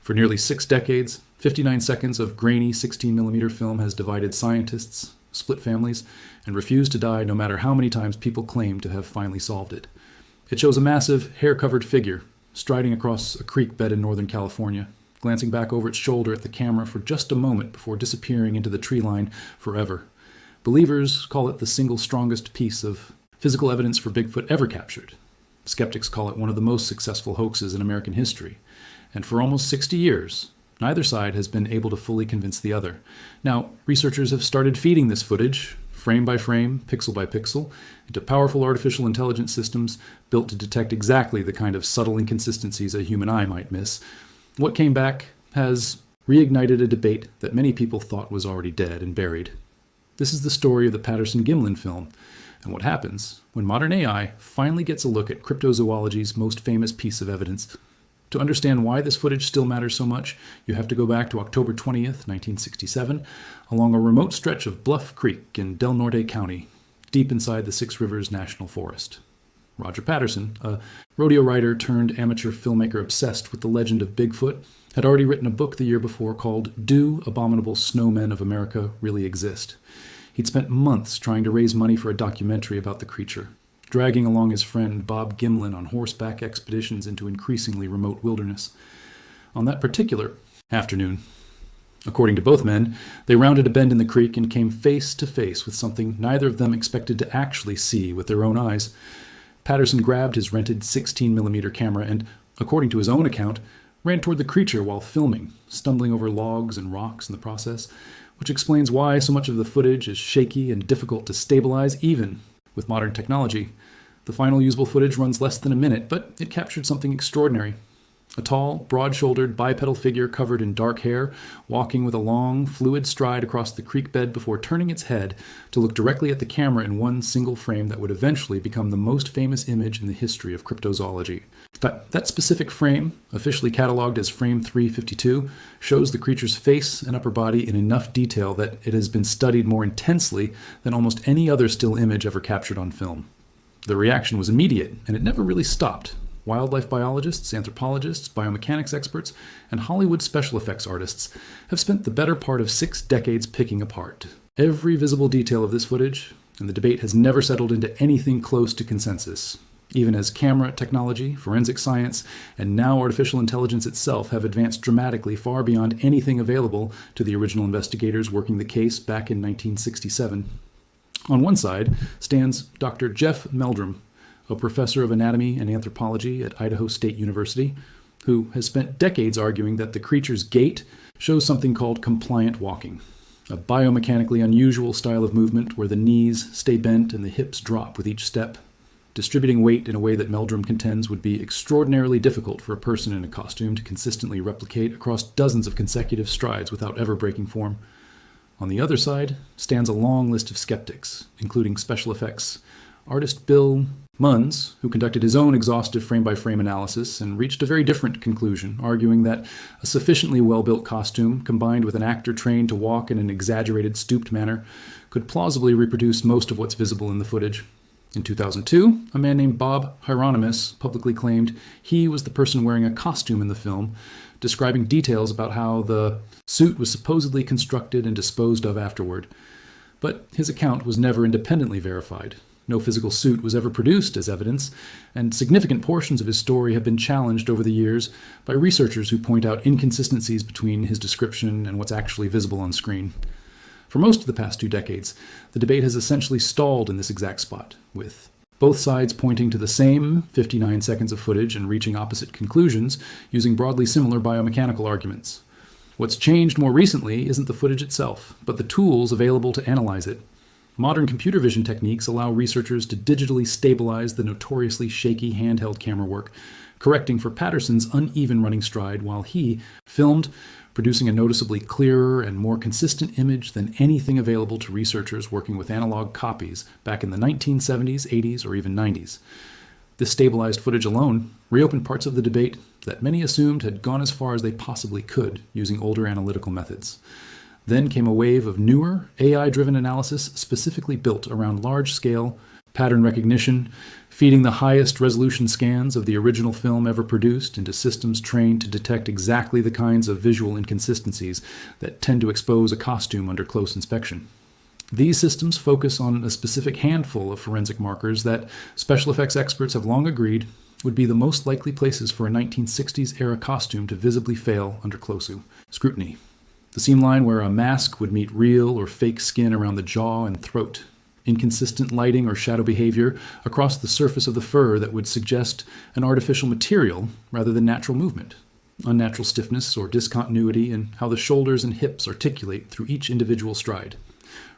For nearly 6 decades, 59 seconds of grainy 16mm film has divided scientists, split families, and refused to die no matter how many times people claim to have finally solved it. It shows a massive, hair-covered figure striding across a creek bed in Northern California, glancing back over its shoulder at the camera for just a moment before disappearing into the tree line forever. Believers call it the single strongest piece of physical evidence for Bigfoot ever captured. Skeptics call it one of the most successful hoaxes in American history. And for almost 60 years, neither side has been able to fully convince the other. Now, researchers have started feeding this footage, frame by frame, pixel by pixel, into powerful artificial intelligence systems built to detect exactly the kind of subtle inconsistencies a human eye might miss. What came back has reignited a debate that many people thought was already dead and buried. This is the story of the Patterson-Gimlin film, and what happens when modern AI finally gets a look at cryptozoology's most famous piece of evidence. To understand why this footage still matters so much, you have to go back to October 20th, 1967, along a remote stretch of Bluff Creek in Del Norte County, deep inside the Six Rivers National Forest. Roger Patterson, a rodeo rider turned amateur filmmaker obsessed with the legend of Bigfoot, had already written a book the year before called Do Abominable Snowmen of America Really Exist? He'd spent months trying to raise money for a documentary about the creature, dragging along his friend Bob Gimlin on horseback expeditions into increasingly remote wilderness. On that particular afternoon, according to both men, they rounded a bend in the creek and came face to face with something neither of them expected to actually see with their own eyes. Patterson grabbed his rented 16mm camera and, according to his own account, ran toward the creature while filming, stumbling over logs and rocks in the process, which explains why so much of the footage is shaky and difficult to stabilize even with modern technology. The final usable footage runs less than a minute, but it captured something extraordinary. A tall, broad-shouldered, bipedal figure covered in dark hair, walking with a long, fluid stride across the creek bed before turning its head to look directly at the camera in one single frame that would eventually become the most famous image in the history of cryptozoology. That specific frame, officially cataloged as frame 352, shows the creature's face and upper body in enough detail that it has been studied more intensely than almost any other still image ever captured on film. The reaction was immediate, and it never really stopped. Wildlife biologists, anthropologists, biomechanics experts, and Hollywood special effects artists have spent the better part of 6 decades picking apart every visible detail of this footage, and the debate has never settled into anything close to consensus, even as camera technology, forensic science, and now artificial intelligence itself have advanced dramatically far beyond anything available to the original investigators working the case back in 1967. On one side stands Dr. Jeff Meldrum, a professor of anatomy and anthropology at Idaho State University, who has spent decades arguing that the creature's gait shows something called compliant walking, a biomechanically unusual style of movement where the knees stay bent and the hips drop with each step, distributing weight in a way that Meldrum contends would be extraordinarily difficult for a person in a costume to consistently replicate across dozens of consecutive strides without ever breaking form. On the other side stands a long list of skeptics, including special effects artist Bill Munns, who conducted his own exhaustive frame-by-frame analysis and reached a very different conclusion, arguing that a sufficiently well-built costume, combined with an actor trained to walk in an exaggerated, stooped manner, could plausibly reproduce most of what's visible in the footage. In 2002, a man named Bob Hieronymus publicly claimed he was the person wearing a costume in the film, describing details about how the suit was supposedly constructed and disposed of afterward. But his account was never independently verified. No physical suit was ever produced as evidence, and significant portions of his story have been challenged over the years by researchers who point out inconsistencies between his description and what's actually visible on screen. For most of the past 2 decades, the debate has essentially stalled in this exact spot, with both sides pointing to the same 59 seconds of footage and reaching opposite conclusions using broadly similar biomechanical arguments. What's changed more recently isn't the footage itself, but the tools available to analyze it. Modern computer vision techniques allow researchers to digitally stabilize the notoriously shaky handheld camera work, correcting for Patterson's uneven running stride while he filmed, producing a noticeably clearer and more consistent image than anything available to researchers working with analog copies back in the 1970s, 80s, or even 90s. This stabilized footage alone reopened parts of the debate that many assumed had gone as far as they possibly could using older analytical methods. Then came a wave of newer, AI-driven analysis specifically built around large-scale, pattern recognition, feeding the highest resolution scans of the original film ever produced into systems trained to detect exactly the kinds of visual inconsistencies that tend to expose a costume under close inspection. These systems focus on a specific handful of forensic markers that special effects experts have long agreed would be the most likely places for a 1960s-era costume to visibly fail under close scrutiny. The seam line where a mask would meet real or fake skin around the jaw and throat. Inconsistent lighting or shadow behavior across the surface of the fur that would suggest an artificial material rather than natural movement. Unnatural stiffness or discontinuity in how the shoulders and hips articulate through each individual stride.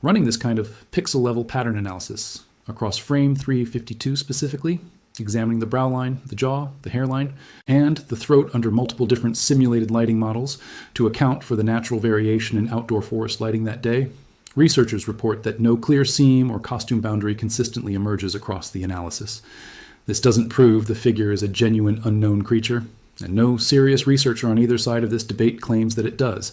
Running this kind of pixel-level pattern analysis across frame 352 specifically, examining the brow line, the jaw, the hairline, and the throat under multiple different simulated lighting models to account for the natural variation in outdoor forest lighting that day, researchers report that no clear seam or costume boundary consistently emerges across the analysis. This doesn't prove the figure is a genuine unknown creature, and no serious researcher on either side of this debate claims that it does.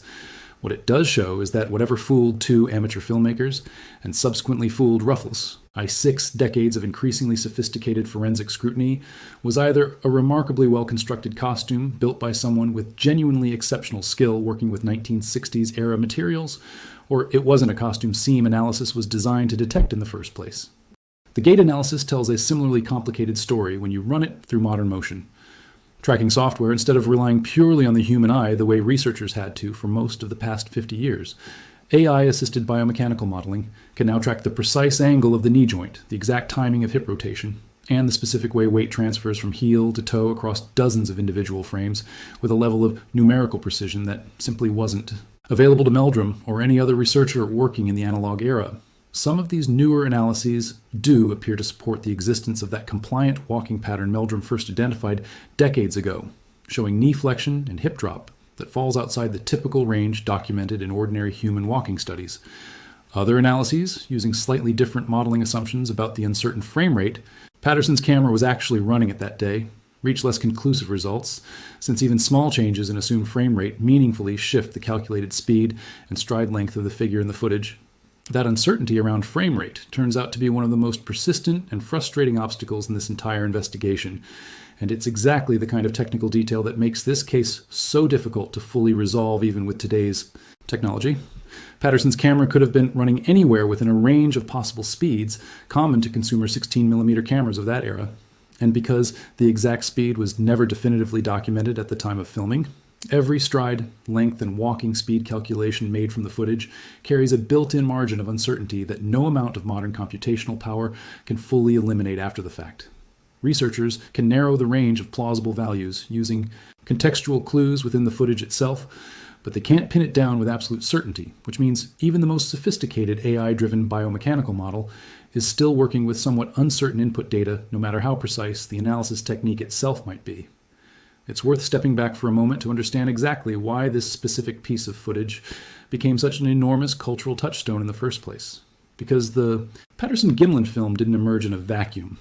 What it does show is that whatever fooled two amateur filmmakers and subsequently fooled Ruffles by 6 decades of increasingly sophisticated forensic scrutiny was either a remarkably well-constructed costume built by someone with genuinely exceptional skill working with 1960s era materials, or it wasn't a costume seam analysis was designed to detect in the first place. The gait analysis tells a similarly complicated story when you run it through modern motion. Tracking software, instead of relying purely on the human eye the way researchers had to for most of the past 50 years, AI-assisted biomechanical modeling can now track the precise angle of the knee joint, the exact timing of hip rotation, and the specific way weight transfers from heel to toe across dozens of individual frames with a level of numerical precision that simply wasn't available to Meldrum or any other researcher working in the analog era. Some of these newer analyses do appear to support the existence of that compliant walking pattern Meldrum first identified decades ago, showing knee flexion and hip drop that falls outside the typical range documented in ordinary human walking studies. Other analyses, using slightly different modeling assumptions about the uncertain frame rate Patterson's camera was actually running at that day, reach less conclusive results, since even small changes in assumed frame rate meaningfully shift the calculated speed and stride length of the figure in the footage. That uncertainty around frame rate turns out to be one of the most persistent and frustrating obstacles in this entire investigation, and it's exactly the kind of technical detail that makes this case so difficult to fully resolve even with today's technology. Patterson's camera could have been running anywhere within a range of possible speeds common to consumer 16mm cameras of that era, and because the exact speed was never definitively documented at the time of filming, every stride, length, and walking speed calculation made from the footage carries a built-in margin of uncertainty that no amount of modern computational power can fully eliminate after the fact. Researchers can narrow the range of plausible values using contextual clues within the footage itself, but they can't pin it down with absolute certainty, which means even the most sophisticated AI-driven biomechanical model is still working with somewhat uncertain input data, no matter how precise the analysis technique itself might be. It's worth stepping back for a moment to understand exactly why this specific piece of footage became such an enormous cultural touchstone in the first place. Because the Patterson-Gimlin film didn't emerge in a vacuum.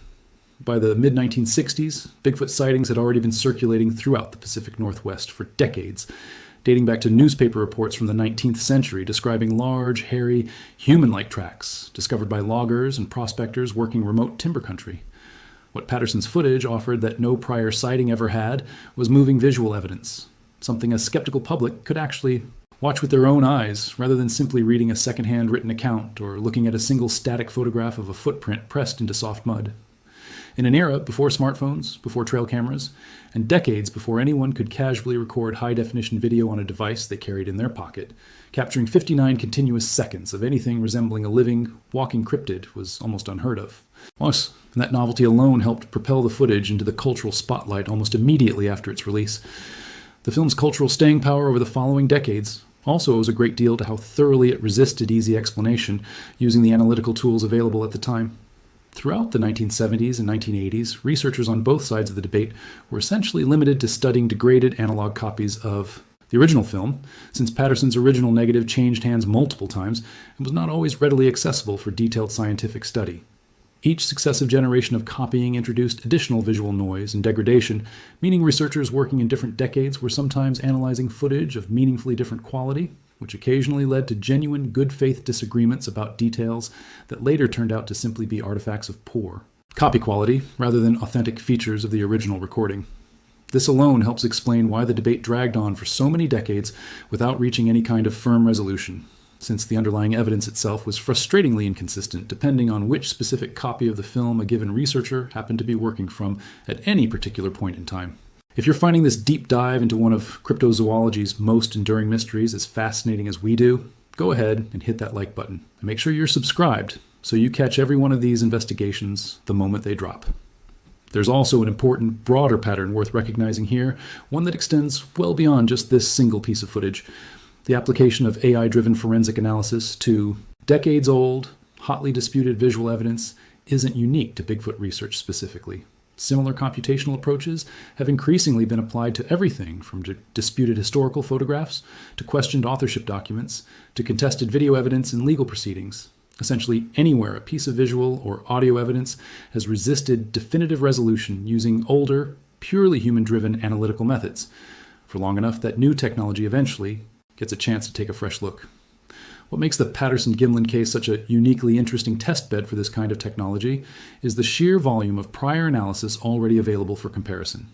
By the mid-1960s, Bigfoot sightings had already been circulating throughout the Pacific Northwest for decades, dating back to newspaper reports from the 19th century describing large, hairy, human-like tracks discovered by loggers and prospectors working remote timber country. What Patterson's footage offered that no prior sighting ever had was moving visual evidence, something a skeptical public could actually watch with their own eyes rather than simply reading a second-hand written account or looking at a single static photograph of a footprint pressed into soft mud. In an era before smartphones, before trail cameras, and decades before anyone could casually record high-definition video on a device they carried in their pocket, capturing 59 continuous seconds of anything resembling a living, walking cryptid was almost unheard of. Plus, that novelty alone helped propel the footage into the cultural spotlight almost immediately after its release. The film's cultural staying power over the following decades also owes a great deal to how thoroughly it resisted easy explanation using the analytical tools available at the time. Throughout the 1970s and 1980s, researchers on both sides of the debate were essentially limited to studying degraded analog copies of the original film, since Patterson's original negative changed hands multiple times and was not always readily accessible for detailed scientific study. Each successive generation of copying introduced additional visual noise and degradation, meaning researchers working in different decades were sometimes analyzing footage of meaningfully different quality, which occasionally led to genuine good faith disagreements about details that later turned out to simply be artifacts of poor copy quality rather than authentic features of the original recording. This alone helps explain why the debate dragged on for so many decades without reaching any kind of firm resolution, since the underlying evidence itself was frustratingly inconsistent depending on which specific copy of the film a given researcher happened to be working from at any particular point in time. If you're finding this deep dive into one of cryptozoology's most enduring mysteries as fascinating as we do, go ahead and hit that like button. And make sure you're subscribed so you catch every one of these investigations the moment they drop. There's also an important, broader pattern worth recognizing here, one that extends well beyond just this single piece of footage. The application of AI-driven forensic analysis to decades-old, hotly disputed visual evidence isn't unique to Bigfoot research specifically. Similar computational approaches have increasingly been applied to everything from disputed historical photographs to questioned authorship documents to contested video evidence in legal proceedings. Essentially anywhere a piece of visual or audio evidence has resisted definitive resolution using older, purely human-driven analytical methods for long enough that new technology eventually gets a chance to take a fresh look. What makes the Patterson-Gimlin case such a uniquely interesting testbed for this kind of technology is the sheer volume of prior analysis already available for comparison.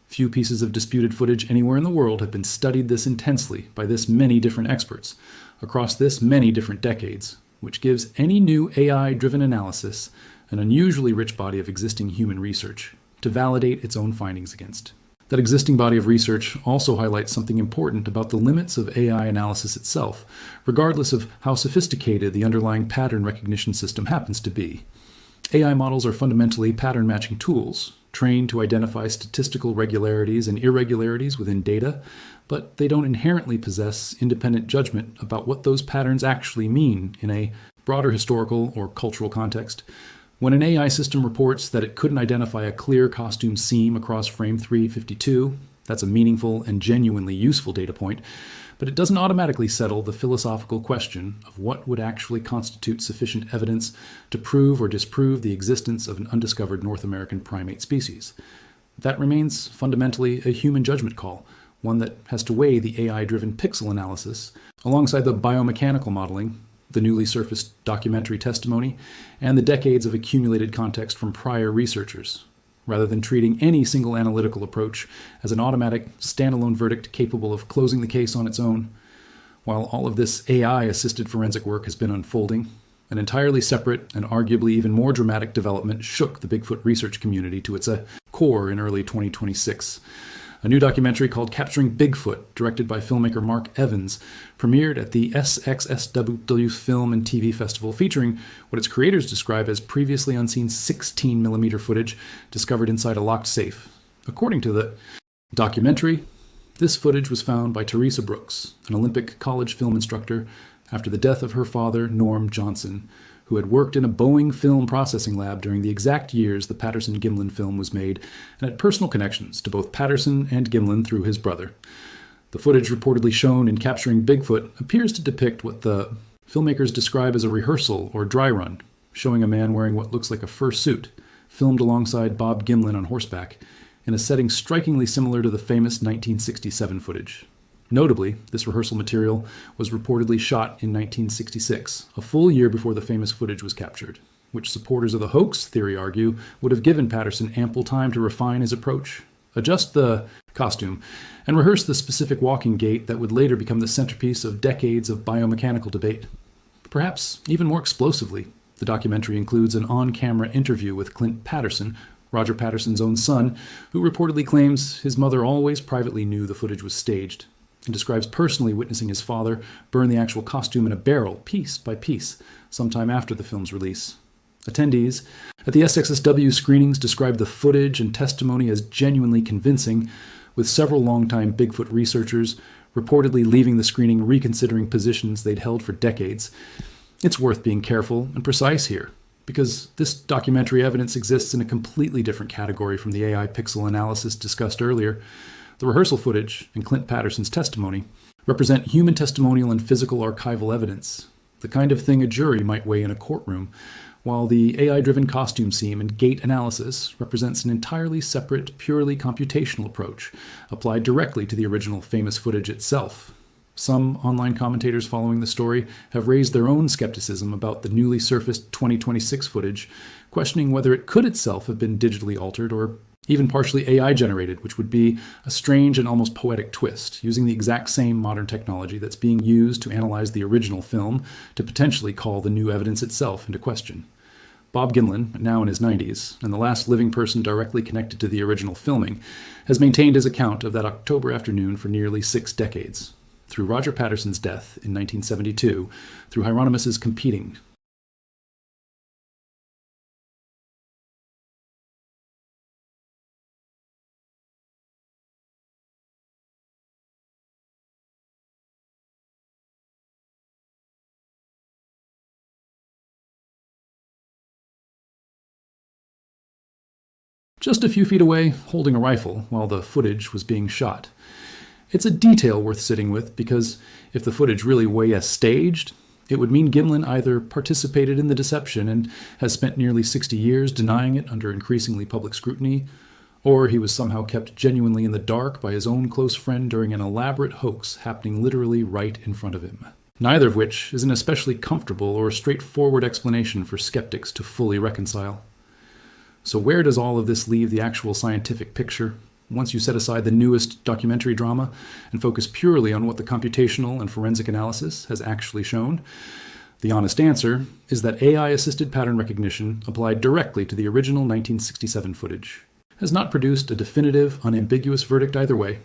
Few pieces of disputed footage anywhere in the world have been studied this intensely by this many different experts across this many different decades, which gives any new AI-driven analysis an unusually rich body of existing human research to validate its own findings against. That existing body of research also highlights something important about the limits of AI analysis itself, regardless of how sophisticated the underlying pattern recognition system happens to be. AI models are fundamentally pattern-matching tools, trained to identify statistical regularities and irregularities within data, but they don't inherently possess independent judgment about what those patterns actually mean in a broader historical or cultural context. When an AI system reports that it couldn't identify a clear costume seam across frame 352, that's a meaningful and genuinely useful data point, but it doesn't automatically settle the philosophical question of what would actually constitute sufficient evidence to prove or disprove the existence of an undiscovered North American primate species. That remains fundamentally a human judgment call, one that has to weigh the AI-driven pixel analysis alongside the biomechanical modeling, the newly surfaced documentary testimony, and the decades of accumulated context from prior researchers, rather than treating any single analytical approach as an automatic, standalone verdict capable of closing the case on its own. While all of this AI-assisted forensic work has been unfolding, an entirely separate and arguably even more dramatic development shook the Bigfoot research community to its core in early 2026. A new documentary called Capturing Bigfoot, directed by filmmaker Mark Evans, premiered at the SXSW Film and TV Festival, featuring what its creators describe as previously unseen 16mm footage discovered inside a locked safe. According to the documentary, this footage was found by Teresa Brooks, an Olympic college film instructor, after the death of her father, Norm Johnson, who had worked in a Boeing film processing lab during the exact years the Patterson-Gimlin film was made, and had personal connections to both Patterson and Gimlin through his brother. The footage reportedly shown in Capturing Bigfoot appears to depict what the filmmakers describe as a rehearsal or dry run, showing a man wearing what looks like a fur suit, filmed alongside Bob Gimlin on horseback, in a setting strikingly similar to the famous 1967 footage. Notably, this rehearsal material was reportedly shot in 1966, a full year before the famous footage was captured, which supporters of the hoax theory argue would have given Patterson ample time to refine his approach, adjust the costume, and rehearse the specific walking gait that would later become the centerpiece of decades of biomechanical debate. Perhaps even more explosively, the documentary includes an on-camera interview with Clint Patterson, Roger Patterson's own son, who reportedly claims his mother always privately knew the footage was staged, and describes personally witnessing his father burn the actual costume in a barrel, piece by piece, sometime after the film's release. Attendees at the SXSW screenings described the footage and testimony as genuinely convincing, with several longtime Bigfoot researchers reportedly leaving the screening reconsidering positions they'd held for decades. It's worth being careful and precise here, because this documentary evidence exists in a completely different category from the AI pixel analysis discussed earlier. The rehearsal footage and Clint Patterson's testimony represent human testimonial and physical archival evidence, the kind of thing a jury might weigh in a courtroom, while the AI-driven costume seam and gait analysis represents an entirely separate, purely computational approach applied directly to the original famous footage itself. Some online commentators following the story have raised their own skepticism about the newly surfaced 2026 footage, questioning whether it could itself have been digitally altered or even partially AI generated, which would be a strange and almost poetic twist, using the exact same modern technology that's being used to analyze the original film to potentially call the new evidence itself into question. Bob Gimlin, now in his 90s, and the last living person directly connected to the original filming, has maintained his account of that October afternoon for nearly 6 decades. Through Roger Patterson's death in 1972, through Hieronymus's competing. Just a few feet away, holding a rifle while the footage was being shot. It's a detail worth sitting with because if the footage really were staged, it would mean Gimlin either participated in the deception and has spent nearly 60 years denying it under increasingly public scrutiny, or he was somehow kept genuinely in the dark by his own close friend during an elaborate hoax happening literally right in front of him. Neither of which is an especially comfortable or straightforward explanation for skeptics to fully reconcile. So where does all of this leave the actual scientific picture, once you set aside the newest documentary drama and focus purely on what the computational and forensic analysis has actually shown? The honest answer is that AI-assisted pattern recognition applied directly to the original 1967 footage has not produced a definitive, unambiguous verdict either way,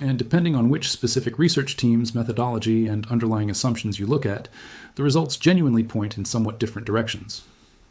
and depending on which specific research team's methodology and underlying assumptions you look at, the results genuinely point in somewhat different directions.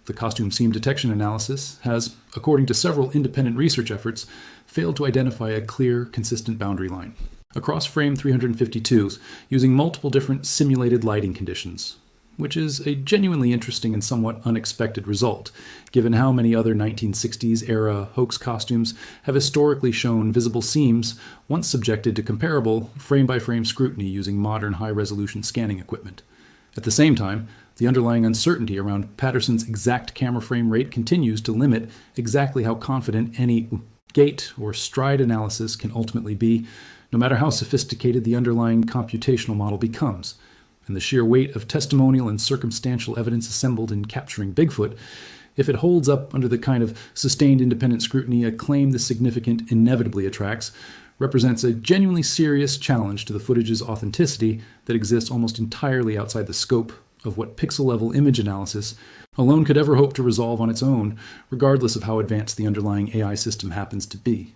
The costume seam detection analysis has, according to several independent research efforts, failed to identify a clear, consistent boundary line. Across frame 352, using multiple different simulated lighting conditions, which is a genuinely interesting and somewhat unexpected result, given how many other 1960s-era hoax costumes have historically shown visible seams once subjected to comparable frame-by-frame scrutiny using modern high-resolution scanning equipment. At the same time, the underlying uncertainty around Patterson's exact camera frame rate continues to limit exactly how confident any gait or stride analysis can ultimately be, no matter how sophisticated the underlying computational model becomes. And the sheer weight of testimonial and circumstantial evidence assembled in capturing Bigfoot, if it holds up under the kind of sustained independent scrutiny a claim this significant inevitably attracts, represents a genuinely serious challenge to the footage's authenticity that exists almost entirely outside the scope of what pixel-level image analysis alone could ever hope to resolve on its own, regardless of how advanced the underlying AI system happens to be.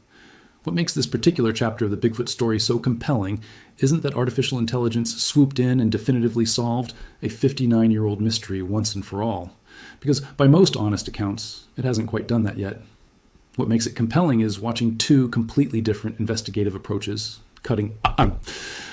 What makes this particular chapter of the Bigfoot story so compelling isn't that artificial intelligence swooped in and definitively solved a 59-year-old mystery once and for all, because by most honest accounts, it hasn't quite done that yet. What makes it compelling is watching two completely different investigative approaches, cutting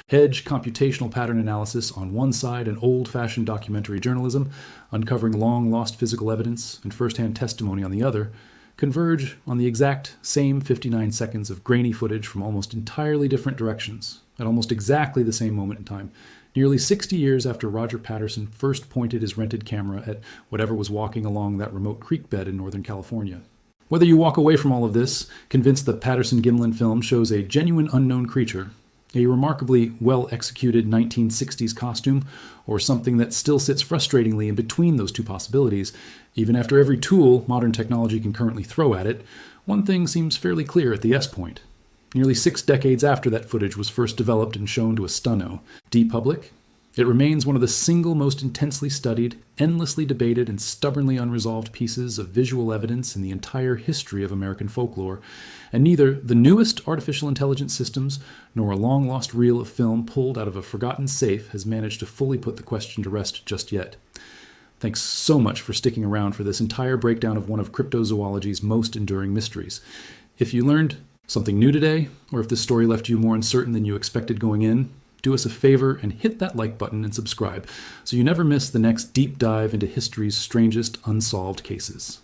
edge computational pattern analysis on one side and old-fashioned documentary journalism, uncovering long-lost physical evidence and first-hand testimony on the other, converge on the exact same 59 seconds of grainy footage from almost entirely different directions, at almost exactly the same moment in time, nearly 60 years after Roger Patterson first pointed his rented camera at whatever was walking along that remote creek bed in Northern California. Whether you walk away from all of this convinced the Patterson-Gimlin film shows a genuine unknown creature, a remarkably well-executed 1960s costume, or something that still sits frustratingly in between those two possibilities, even after every tool modern technology can currently throw at it, one thing seems fairly clear at the S-point. Nearly 6 decades after that footage was first developed and shown to a stunno, public, it remains one of the single most intensely studied, endlessly debated, and stubbornly unresolved pieces of visual evidence in the entire history of American folklore, and neither the newest artificial intelligence systems nor a long-lost reel of film pulled out of a forgotten safe has managed to fully put the question to rest just yet. Thanks so much for sticking around for this entire breakdown of one of cryptozoology's most enduring mysteries. If you learned something new today, or if this story left you more uncertain than you expected going in, do us a favor and hit that like button and subscribe so you never miss the next deep dive into history's strangest unsolved cases.